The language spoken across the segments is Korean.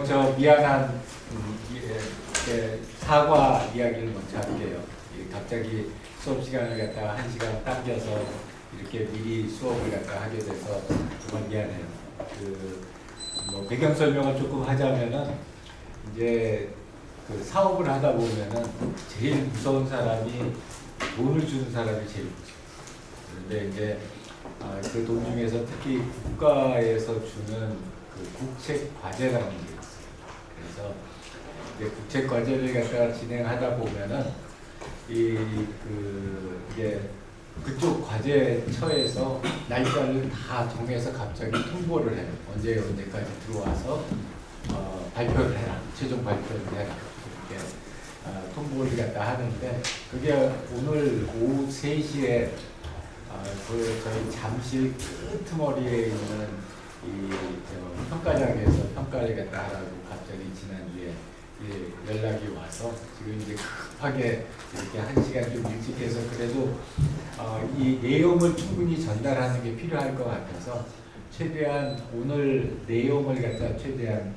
뭐 저 미안한 사과 이야기를 먼저 할게요. 갑자기 수업 시간을 갖다가 1시간 당겨서 이렇게 미리 수업을 갖다가 하게 돼서 정말 미안해요. 뭐 배경 설명을 조금 하자면은 이제 그 사업을 하다 보면은 제일 무서운 사람이 돈을 주는 사람이 제일 무서워요. 그런데 이제 그 돈 중에서 특히 국가에서 주는 그 국책 과제라는 게 있어요. 그래서 이제 국책 과제를 갖다가 진행하다 보면은 이게 그쪽 과제처에서 날짜를 다 정해서 갑자기 통보를 해요. 언제까지 들어와서 발표를 해라. 최종 발표를 해라. 이렇게 통보를 갖다 하는데 그게 오늘 오후 3시에 저희 잠실 끄트머리에 있는 평가장에서 평가를 갖다 하라고 갑자기 지난주에 연락이 와서 지금 이제 급하게 이렇게 1시간 좀 일찍 해서 그래도 이 내용을 충분히 전달하는 게 필요할 것 같아서 최대한 오늘 내용을 갖다 최대한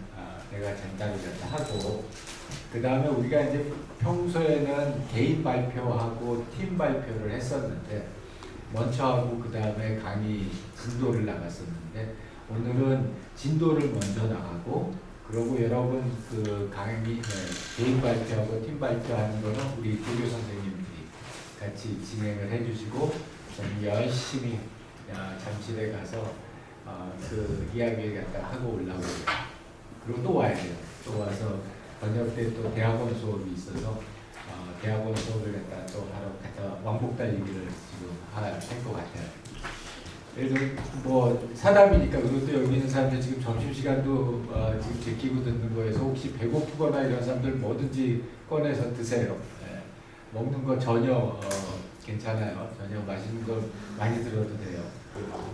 내가 전달을 갖다 하고 그 다음에 우리가 이제 평소에는 개인 발표하고 팀 발표를 했었는데 먼저 하고 그 다음에 강의 진도를 나갔었는데 오늘은 진도를 먼저 나가고 그리고 여러분 그 강의 개인 발표하고 팀 발표하는 거는 우리 조교 선생님들이 같이 진행을 해주시고 저는 열심히 잠실에 가서 그 이야기를 갖다 하고 올라오고 그리고 또 와야 돼요. 또 와서 저녁 때 또 대학원 수업이 있어서 대학원 수업을 갖다 또 하러 갔다 왕복 달리기를 지금 할 것 같아요. 그래도 뭐 사담이니까 그리고 또 여기 있는 사람들 지금 점심시간도 지금 제끼고 듣는 거에서 혹시 배고프거나 이런 사람들 뭐든지 꺼내서 드세요. 네. 먹는 거 전혀 괜찮아요. 전혀 맛있는 거 많이 들어도 돼요.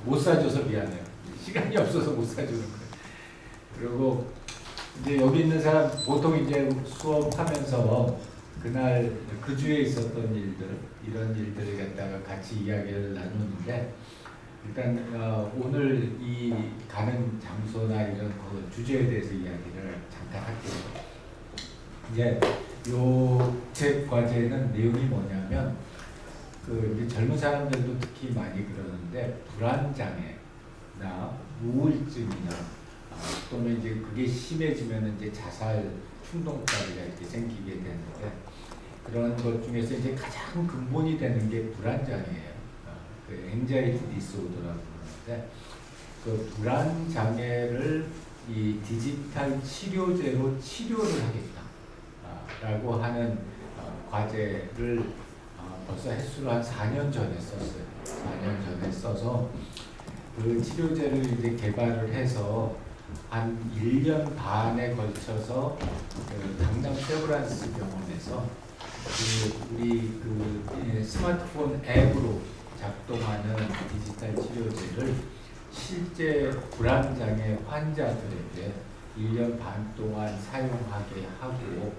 못 사줘서 미안해요. 시간이 없어서 못 사주는 거예요. 그리고 이제 여기 있는 사람 보통 이제 수업하면서 그날 그 주에 있었던 일들 이런 일들을 갖다가 같이 이야기를 나누는데 일단 오늘 이 가는 장소나 이런 그 주제에 대해서 이야기를 잠깐 할게요. 이제 요 책 과제는 내용이 뭐냐면 그 이제 젊은 사람들도 특히 많이 그러는데 불안장애나 우울증이나 또는 이제 그게 심해지면 이제 자살 충동까지가 이렇게 생기게 되는데 그런 것 중에서 이제 가장 근본이 되는 게 불안장애예요. 그 앵자이티 디스오더라고 그러는데 그 불안장애를 이 디지털 치료제로 치료를 하겠다라고 하는 과제를 벌써 횟수로 한 4년 전에 썼어요. 4년 전에 써서 그 치료제를 이제 개발을 해서 한 1년 반에 걸쳐서 그 강남 세브란스 병원에서 우리 스마트폰 앱으로 작동하는 디지털 치료제를 실제 불안장애 환자들에게 1년 반 동안 사용하게 하고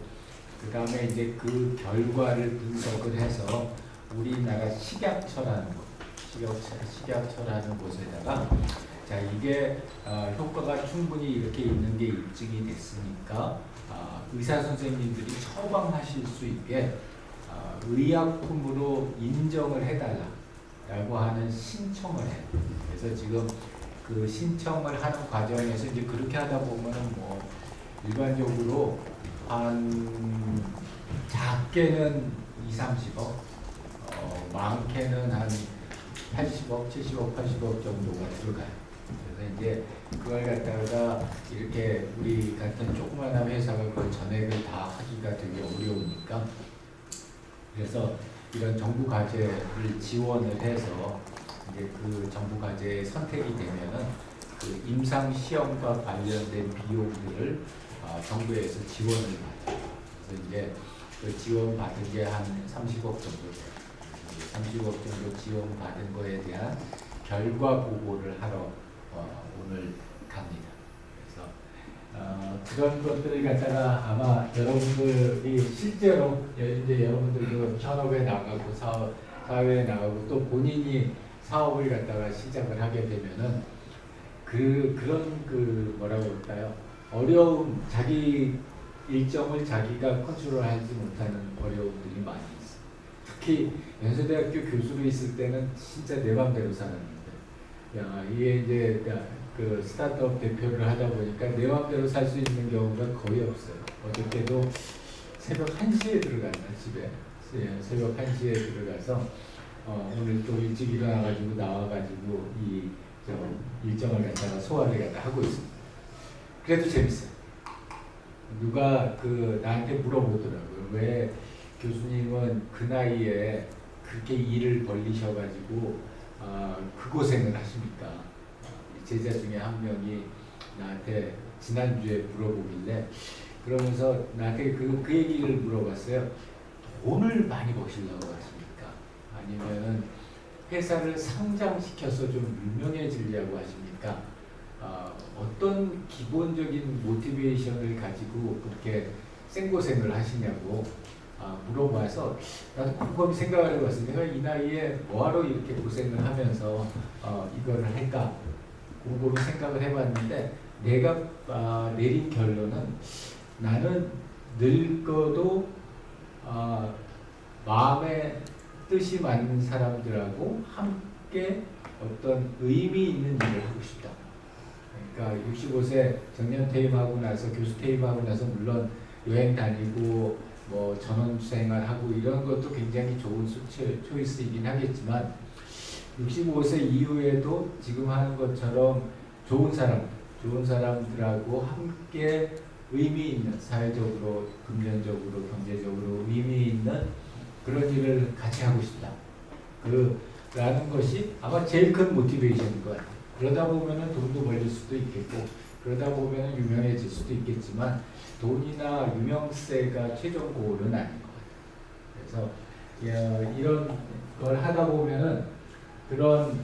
그 다음에 이제 그 결과를 분석을 해서 우리나라 식약처라는 곳에다가 자 이게 효과가 충분히 이렇게 있는 게 입증이 됐으니까 의사 선생님들이 처방하실 수 있게 의약품으로 인정을 해달라라고 하는 신청을 해요. 그래서 지금 그 신청을 하는 과정에서 이제 그렇게 하다 보면은 뭐 일반적으로 한 작게는 2~30억, 많게는 한 80억, 70억, 80억 정도가 들어가요. 그래서 이제 그걸 갖다가 이렇게 우리 같은 조그마한 회사가 그 전액을 다 하기가 되게 어려우니까 그래서 이런 정부 과제를 지원을 해서 이제 그 정부 과제에 선택이 되면은 그 임상 시험과 관련된 비용들을 정부에서 지원을 받아요. 그래서 이제 그 지원 받은 게 한 30억 정도 돼요. 30억 정도 지원 받은 거에 대한 결과 보고를 하러 오늘 갑니다. 그래서 그런 것들을 갖다가 아마 여러분들이 실제로 이제 여러분들도 현업에 나가고 사회에 나가고 또 본인이 사업을 갖다가 시작을 하게 되면은 그런 뭐라고 할까요? 어려움, 자기 일정을 자기가 컨트롤하지 못하는 어려움들이 많이 있어. 특히 연세대학교 교수로 있을 때는 진짜 내 맘대로 살았는데, 야 이게 이제 그 스타트업 대표를 하다 보니까 내 맘대로 살 수 있는 경우가 거의 없어요. 어저께도 새벽 1시에 들어갔나 집에. 새벽 1시에 들어가서 오늘 또 일찍 일어나가지고 나와가지고 이 일정을 갖다가 소화를 갖다 하고 있습니다. 그래도 재밌어요. 누가 나한테 물어보더라고요. 왜 교수님은 그 나이에 그렇게 일을 벌리셔가지고 그 고생을 하십니까? 제자 중에 한 명이 나한테 지난주에 물어보길래 그러면서 나한테 그 얘기를 물어봤어요. 돈을 많이 버시려고 하십니까? 아니면 회사를 상장시켜서 좀 유명해지려고 하십니까? 어떤 기본적인 모티베이션을 가지고 그렇게 생고생을 하시냐고 물어봐서 나도 곰곰이 생각을 해봤어요. 내가 이 나이에 뭐하러 이렇게 고생을 하면서 이거를 할까? 곰곰이 생각을 해봤는데 내가 내린 결론은 나는 늙어도 마음의 뜻이 맞는 사람들하고 함께 어떤 의미 있는 일을 하고 싶다. 그러니까 65세 정년 퇴임하고 나서 교수 퇴임하고 나서 물론 여행 다니고 뭐 전원생활하고 이런 것도 굉장히 좋은 초이스이긴 하겠지만 65세 이후에도 지금 하는 것처럼 좋은 사람들하고 함께 의미 있는 사회적으로, 금전적으로, 경제적으로 의미 있는 그런 일을 같이 하고 싶다. 라는 것이 아마 제일 큰 모티베이션인 것 같아요. 그러다 보면은 돈도 벌릴 수도 있겠고, 그러다 보면은 유명해질 수도 있겠지만, 돈이나 유명세가 최종 고울은 아닌 것 같아요. 그래서 이런 걸 하다 보면은 그런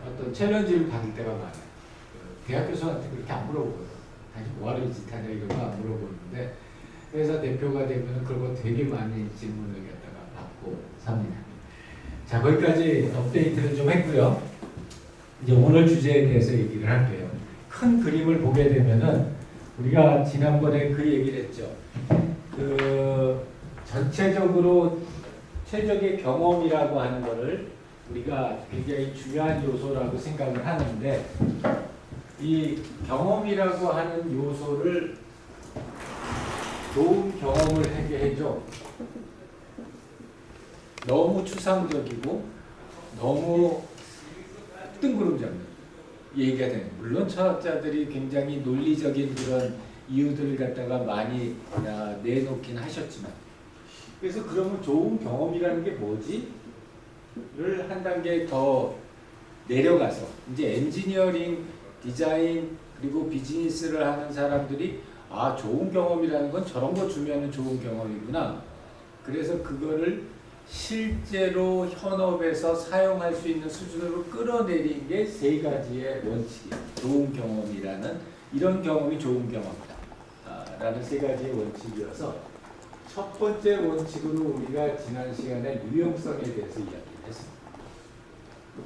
어떤 챌린지를 받을 때가 많아요. 대학 교수한테 그렇게 안 물어보거든요. 다시 뭐하러 이 짓 하냐 이런 거 안 물어보는데 회사 대표가 되면 그런 거 되게 많이 질문을 갖다가 받고 삽니다. 자, 거기까지 업데이트를 좀 했고요. 이제 오늘 주제에 대해서 얘기를 할게요. 큰 그림을 보게 되면은 우리가 지난번에 그 얘기를 했죠. 전체적으로 최적의 경험이라고 하는 거를 우리가 굉장히 중요한 요소라고 생각을 하는데 이 경험이라고 하는 요소를 좋은 경험을 하게 해줘. 너무 추상적이고 너무 뜬구름 잡는 얘기가 되는. 물론 철학자들이 굉장히 논리적인 그런 이유들을 갖다가 많이 내놓긴 하셨지만 그래서 그러면 좋은 경험이라는 게 뭐지? 를 한 단계 더 내려가서 이제 엔지니어링, 디자인 그리고 비즈니스를 하는 사람들이 좋은 경험이라는 건 저런 거 주면은 좋은 경험이구나. 그래서 그거를 실제로 현업에서 사용할 수 있는 수준으로 끌어내린 게 세 가지의 원칙이에요. 좋은 경험이라는 이런 경험이 좋은 경험이다. 라는 세 가지의 원칙이어서 첫 번째 원칙으로 우리가 지난 시간에 유용성에 대해서 이야기를 했습니다.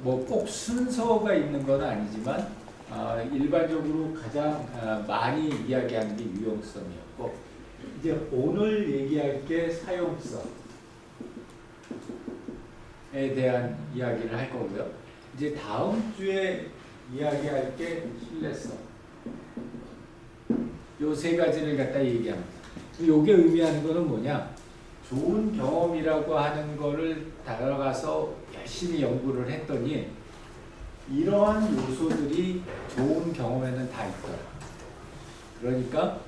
뭐 꼭 순서가 있는 건 아니지만 일반적으로 가장 많이 이야기하는 게 유용성이었고 이제 오늘 얘기할 게 사용성에 대한 이야기를 할 거고요. 이제 다음 주에 이야기할 게 신뢰성. 요 세 가지를 갖다 얘기합니다. 요게 의미하는 거는 뭐냐? 좋은 경험이라고 하는 거를 다가가서 열심히 연구를 했더니 이러한 요소들이 좋은 경험에는 다 있더라. 그러니까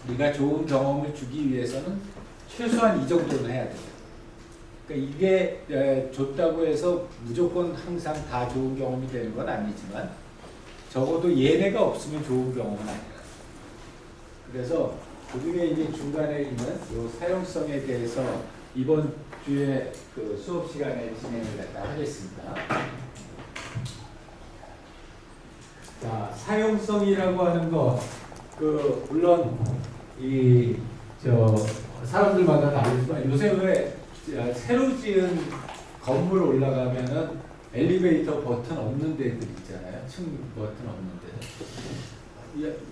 우리가 좋은 경험을 주기 위해서는 최소한 이 정도는 해야 돼요. 그러니까 이게 좋다고 해서 무조건 항상 다 좋은 경험이 되는 건 아니지만 적어도 얘네가 없으면 좋은 경험은 아니야. 그래서 그중에 이제 중간에 있는 요 사용성에 대해서 이번 주에 그 수업 시간에 진행을 갖다 하겠습니다. 자, 사용성이라고 하는 거, 물론 사람들마다 다르지만 요새 왜 새로 지은 건물 올라가면은 엘리베이터 버튼 없는 데들 있잖아요. 층 버튼 없는 데.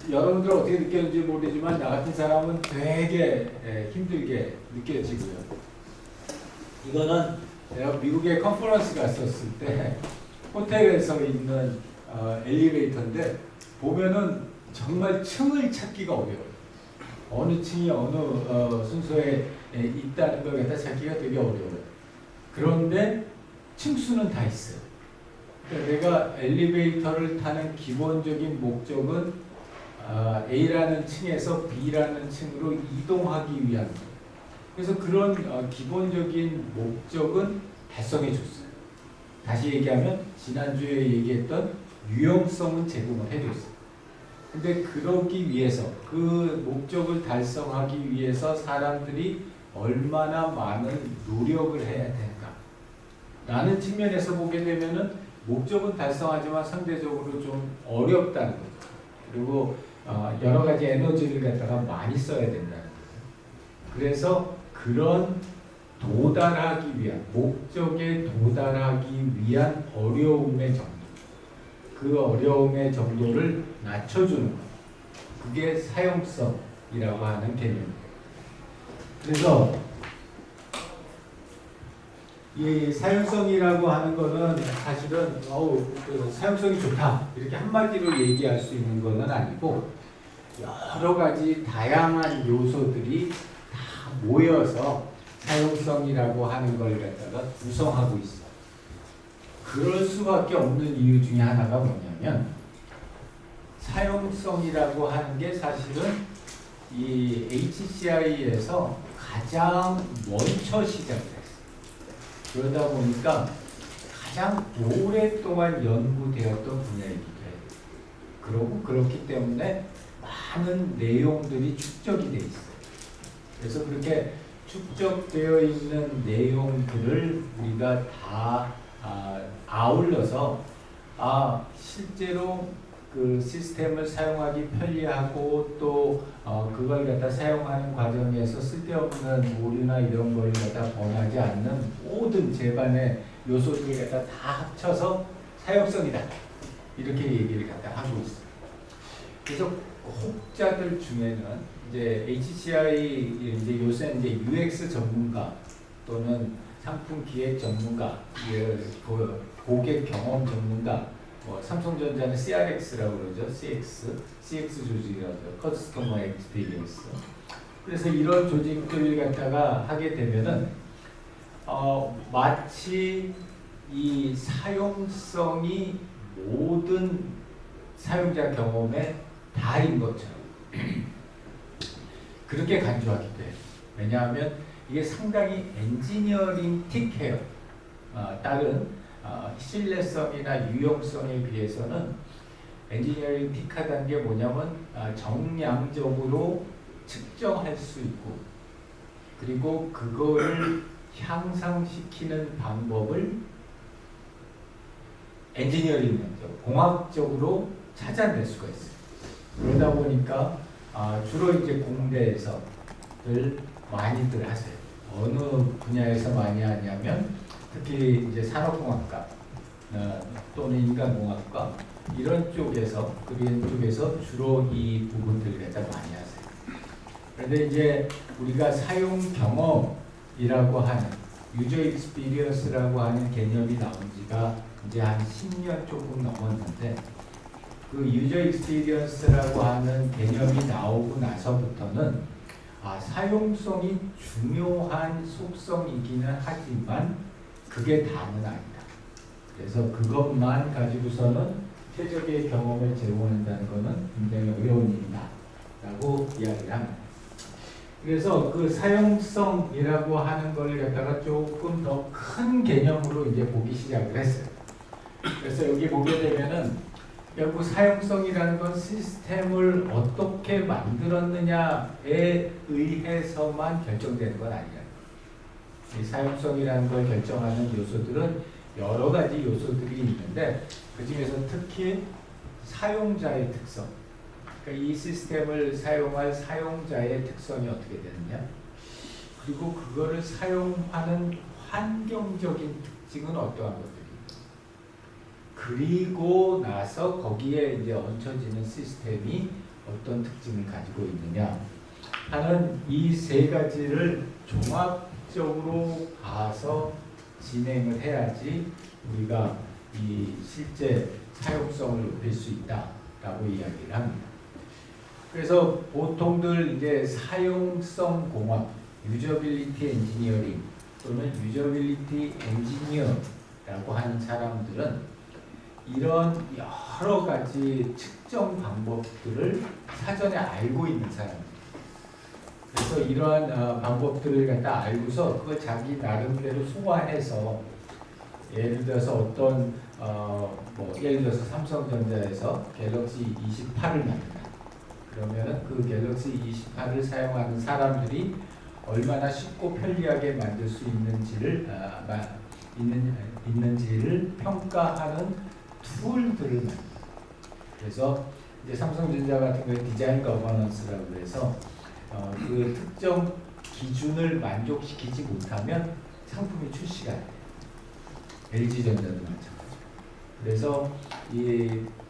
여러분들 어떻게 느꼈는지 모르지만 나 같은 사람은 되게 힘들게 느껴지고요. 이거는 내가 미국에 컨퍼런스 갔었을 때 호텔에서 있는 엘리베이터인데 보면은 정말 층을 찾기가 어려워요. 어느 층이 어느 순서에 있다는 걸 갖다 찾기가 되게 어려워요. 그런데 층수는 다 있어요. 그러니까 내가 엘리베이터를 타는 기본적인 목적은 A라는 층에서 B라는 층으로 이동하기 위한 거예요. 그래서 그런 기본적인 목적은 달성해 줬어요. 다시 얘기하면 지난주에 얘기했던 유용성은 제공을 해줬어요. 근데 그러기 위해서 그 목적을 달성하기 위해서 사람들이 얼마나 많은 노력을 해야 되는가 라는 측면에서 보게 되면은 목적은 달성하지만 상대적으로 좀 어렵다는 거죠. 그리고 여러 가지 에너지를 갖다가 많이 써야 된다는 거죠. 그래서 그런 도달하기 위한 목적에 도달하기 위한 어려움의 정도, 그 어려움의 정도를 낮춰주는 것, 그게 사용성이라고 하는 개념입니다. 그래서 이 사용성이라고 하는 거는 사실은 그 사용성이 좋다 이렇게 한마디로 얘기할 수 있는 것은 아니고 여러 가지 다양한 요소들이 다 모여서 사용성이라고 하는 걸 갖다가 구성하고 있어요. 그럴 수밖에 없는 이유 중에 하나가 뭐냐면 사용성이라고 하는 게 사실은 이 HCI에서 가장 먼저 시작을 했어요. 그러다 보니까 가장 오랫동안 연구되었던 분야이기도 해요. 그리고 그렇기 때문에 많은 내용들이 축적이 돼 있어요. 그래서 그렇게 축적되어 있는 내용들을 우리가 다 아울러서 실제로 그 시스템을 사용하기 편리하고 또 그걸 갖다 사용하는 과정에서 쓸데없는 오류나 이런 걸 갖다 범하지 않는 모든 제반의 요소들을 갖다 다 합쳐서 사용성이다 이렇게 얘기를 갖다 하고 있어요. 그래서 혹자들 중에는 이제 HCI 이제 요새 이제 UX 전문가 또는 상품 기획 전문가, 고객 경험 전문가, 삼성전자는 CRX라고 그러죠. CX 조직이라고 하죠. 커스터머 익스피리언스. 그래서 이런 조직들을 갖다가 하게 되면은 마치 이 사용성이 모든 사용자 경험의 다인 것처럼 그렇게 간주하기도 해요. 왜냐하면 이게 상당히 엔지니어링 틱해요. 다른 신뢰성이나 유용성에 비해서는 엔지니어링 틱하다는 게 뭐냐면 정량적으로 측정할 수 있고 그리고 그거를 향상시키는 방법을 엔지니어링적, 공학적으로 찾아낼 수가 있어요. 그러다 보니까 주로 이제 공대에서들 많이들 하세요. 어느 분야에서 많이 하냐면 특히 이제 산업공학과 또는 인간공학과 이런 쪽에서 그런 쪽에서 주로 이 부분들을 갖다 많이 하세요. 그런데 이제 우리가 사용 경험이라고 하는 유저 익스피리언스라고 하는 개념이 나온 지가 이제 한 10년 조금 넘었는데 그 유저 익스피리언스라고 하는 개념이 나오고 나서부터는 사용성이 중요한 속성이기는 하지만 그게 다는 아니다. 그래서 그것만 가지고서는 최적의 경험을 제공한다는 것은 굉장히 어려운 일이다 라고 이야기를 합니다. 그래서 그 사용성이라고 하는 걸 갖다가 조금 더 큰 개념으로 이제 보기 시작을 했어요. 그래서 여기 보게 되면은 결국 사용성이라는 건 시스템을 어떻게 만들었느냐에 의해서만 결정되는 건 아니에요. 이 사용성이라는 걸 결정하는 요소들은 여러 가지 요소들이 있는데 그 중에서 특히 사용자의 특성, 그러니까 이 시스템을 사용할 사용자의 특성이 어떻게 되느냐, 그리고 그거를 사용하는 환경적인 특징은 어떠한 것들인가, 그리고 나서 거기에 이제 얹혀지는 시스템이 어떤 특징을 가지고 있느냐 하는 이 세 가지를 종합적으로 봐서 진행을 해야지 우리가 이 실제 사용성을 높일 수 있다라고 이야기를 합니다. 그래서 보통들 이제 사용성 공학, 유저빌리티 엔지니어링 또는 유저빌리티 엔지니어라고 하는 사람들은 이런 여러 가지 측정 방법들을 사전에 알고 있는 사람들. 그래서 이러한 방법들을 갖다 알고서 그걸 자기 나름대로 소화해서 예를 들어서 어떤 예를 들어서 삼성전자에서 갤럭시 28을 만든다. 그러면은 그 갤럭시 28을 사용하는 사람들이 얼마나 쉽고 편리하게 만들 수 있는지를 평가하는 툴들을 만든다. 그래서 이제 삼성전자 같은 경우에 디자인 거버넌스라고 해서 그 특정 기준을 만족시키지 못하면 상품이 출시가 안 돼요. LG전자도 마찬가지고. 그래서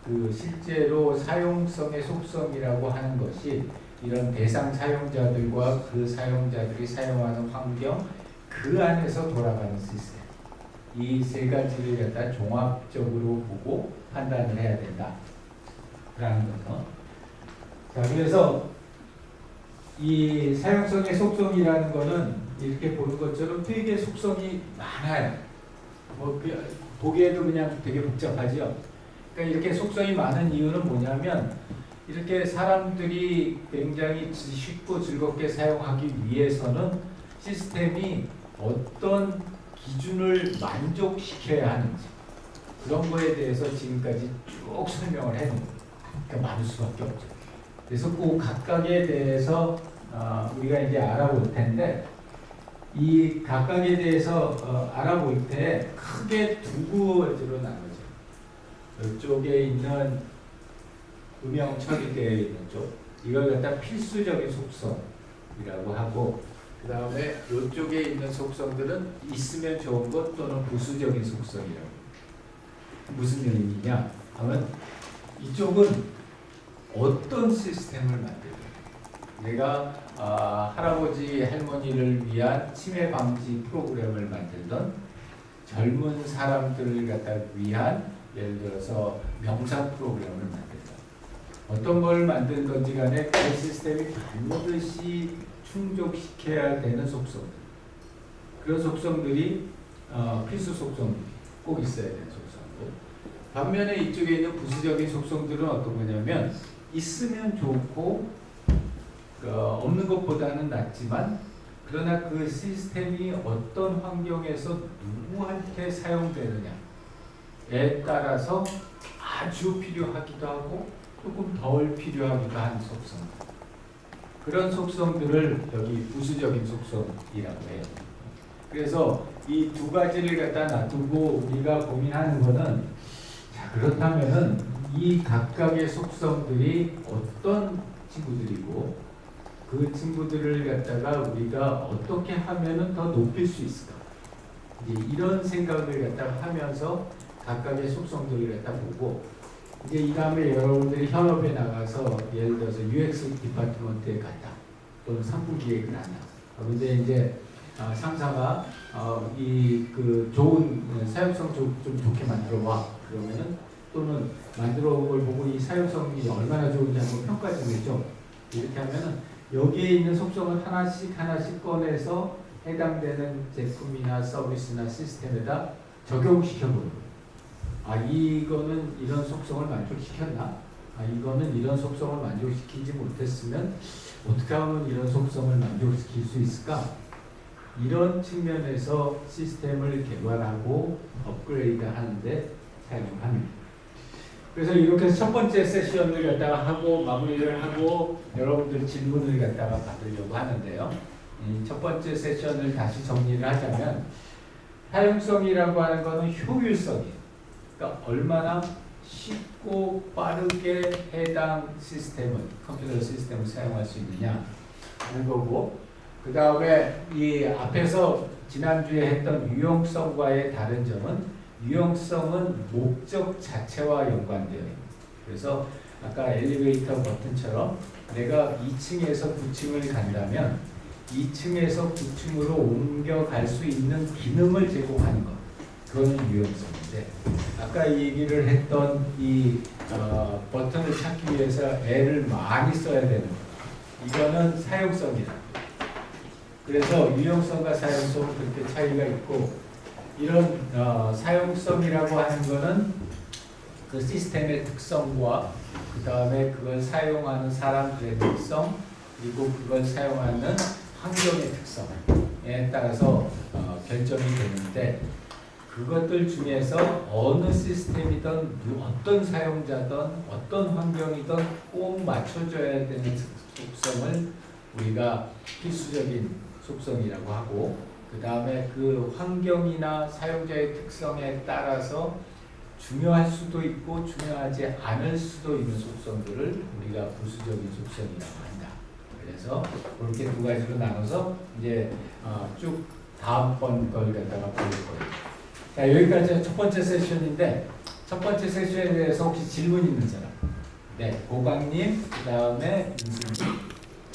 그 실제로 사용성의 속성이라고 하는 것이 이런 대상 사용자들과 그 사용자들이 사용하는 환경 그 안에서 돌아가는 시스템 이 세 가지를 갖다 종합적으로 보고 판단을 해야 된다라는 거죠. 자, 그래서 이 사용성의 속성이라는 거는 이렇게 보는 것처럼 되게 속성이 많아요. 보기에도 그냥 되게 복잡하죠. 그러니까 이렇게 속성이 많은 이유는 뭐냐면 이렇게 사람들이 굉장히 쉽고 즐겁게 사용하기 위해서는 시스템이 어떤 기준을 만족시켜야 하는지 그런 거에 대해서 지금까지 쭉 설명을 해놓은 거예요. 그러니까 많을 수밖에 없죠. 그래서 그 각각에 대해서 우리가 이제 알아볼 텐데 이 각각에 대해서 알아볼 때 크게 두 가지로 나누죠. 이쪽에 있는 음영 처리되어 있는 쪽 이걸 갖다 필수적인 속성이라고 하고 그 다음에 이쪽에 있는 속성들은 있으면 좋은 것 또는 부수적인 속성이라고. 무슨 의미냐 하면 이쪽은 어떤 시스템을 만들까? 내가 할아버지 할머니를 위한 치매 방지 프로그램을 만들던 젊은 사람들을 갖다 위한 예를 들어서 명상 프로그램을 만들던 어떤 걸 만들든지 간에 그 시스템이 반드시 충족시켜야 되는 속성들 그런 속성들이 필수 속성들이 꼭 있어야 되는 속성들. 반면에 이쪽에 있는 부수적인 속성들은 어떤 거냐면 있으면 좋고 없는 것보다는 낫지만 그러나 그 시스템이 어떤 환경에서 누구한테 사용되느냐에 따라서 아주 필요하기도 하고 조금 덜 필요하기도 한 속성. 그런 속성들을 여기 부수적인 속성이라고 해요. 그래서 이 두 가지를 갖다 놔두고 우리가 고민하는 거는 자 그렇다면은 이 각각의 속성들이 어떤 친구들이고 그 친구들을 갖다가 우리가 어떻게 하면은 더 높일 수 있을까? 이제 이런 생각을 갖다가 하면서 각각의 속성들을 갖다 보고 이제 이 다음에 여러분들이 현업에 나가서 예를 들어서 UX 디파트먼트에 갔다 또는 상품 기획을 한다. 그런데 이제 상사가 그 좋은 사용성 좀 좋게 만들어 봐. 그러면은 또는 만들어 온 걸 보고 이 사용성이 얼마나 좋은지 한번 평가 좀 해줘. 이렇게 하면은 여기에 있는 속성을 하나씩 꺼내서 해당되는 제품이나 서비스나 시스템에다 적용시켜 보는 거예요. 이거는 이런 속성을 만족시켰나? 이거는 이런 속성을 만족시키지 못했으면 어떻게 하면 이런 속성을 만족시킬 수 있을까? 이런 측면에서 시스템을 개발하고 업그레이드 하는데 사용합니다. 그래서 이렇게 첫 번째 세션을 갖다가 하고 마무리를 하고 여러분들 질문을 갖다가 받으려고 하는데요. 첫 번째 세션을 다시 정리를 하자면 사용성이라고 하는 것은 효율성이에요. 그러니까 얼마나 쉽고 빠르게 해당 시스템을 컴퓨터 시스템을 사용할 수 있느냐 하는 거고 그 다음에 이 앞에서 지난주에 했던 유용성과의 다른 점은 유형성은 목적 자체와 연관되어 있는. 그래서 아까 엘리베이터 버튼처럼 내가 2층에서 9층을 간다면 2층에서 9층으로 옮겨갈 수 있는 기능을 제공하는 것. 그거는 유형성인데 아까 이 얘기를 했던 이 버튼을 찾기 위해서 애를 많이 써야 되는 것. 이거는 사용성이다. 그래서 유형성과 사용성은 그렇게 차이가 있고 이런 사용성이라고 하는 거는 그 시스템의 특성과 그 다음에 그걸 사용하는 사람들의 특성 그리고 그걸 사용하는 환경의 특성에 따라서 결정이 되는데 그것들 중에서 어느 시스템이든 어떤 사용자든 어떤 환경이든 꼭 맞춰줘야 되는 속성을 우리가 필수적인 속성이라고 하고 그 다음에 그 환경이나 사용자의 특성에 따라서 중요할 수도 있고 중요하지 않을 수도 있는 속성들을 우리가 부수적인 속성이라고 한다. 그래서 그렇게 두 가지로 나눠서 이제 쭉 다음번 걸 갖다가 볼 거예요. 자, 여기까지 첫 번째 세션인데 첫 번째 세션에 대해서 혹시 질문 있는 사람? 네, 고강님, 그 다음에 민수님.